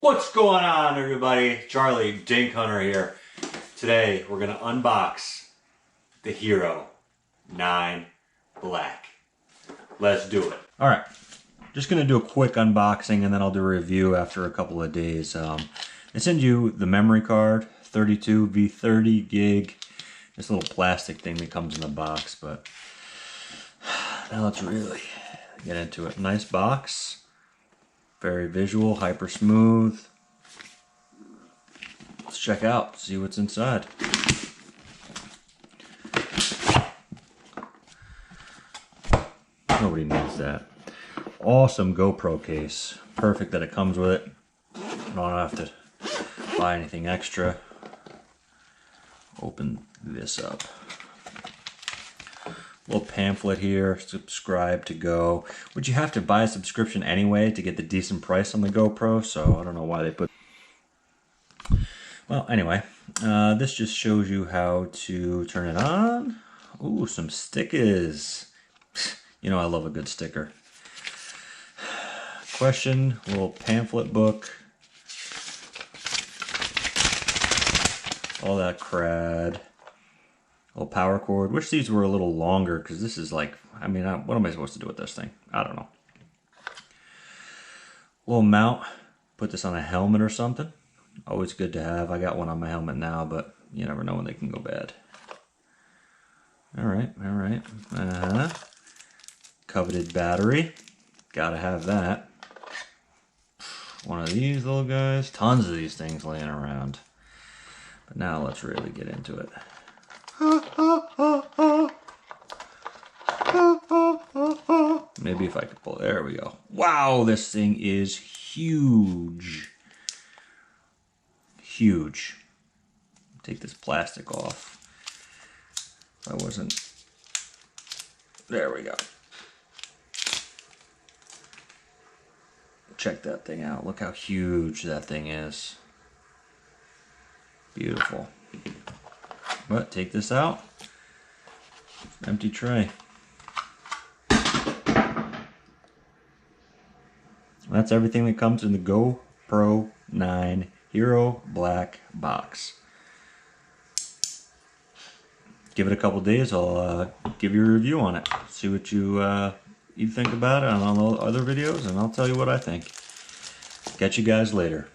What's going on, everybody? Charlie, Dink Hunter here. Today we're gonna unbox the Hero 9 Black. Let's do it. All right, just gonna do a quick unboxing and then I'll do a review after a couple of days. They send you the memory card, 32 V30 gig. This little plastic thing that comes in the box, but now let's really get into it. Nice box. Very visual, hyper smooth. Let's check out, see what's inside. Nobody needs that. Awesome GoPro case. Perfect that it comes with it. I don't have to buy anything extra. Open this up. Little pamphlet here, subscribe to go, which you have to buy a subscription anyway to get the decent price on the GoPro, so I don't know why they put. Well, anyway, this just shows you how to turn it on. Ooh, some stickers. You know I love a good sticker. Question, little pamphlet book. All that crud. Little power cord. Wish these were a little longer because this is like, I mean, what am I supposed to do with this thing? I don't know. Little mount. Put this on a helmet or something. Always good to have. I got one on my helmet now, but you never know when they can go bad. Alright, alright. Coveted battery. Gotta have that. One of these little guys. Tons of these things laying around. But now let's really get into it. Maybe if I could pull, there we go. Wow, this thing is huge. Huge. Take this plastic off. If I wasn't, there we go. Check that thing out. Look how huge that thing is. Beautiful. But take this out. Empty tray. That's everything that comes in the GoPro 9 Hero Black box. Give it a couple days. I'll give you a review on it. See what you think about it on all the other videos, and I'll tell you what I think. Catch you guys later.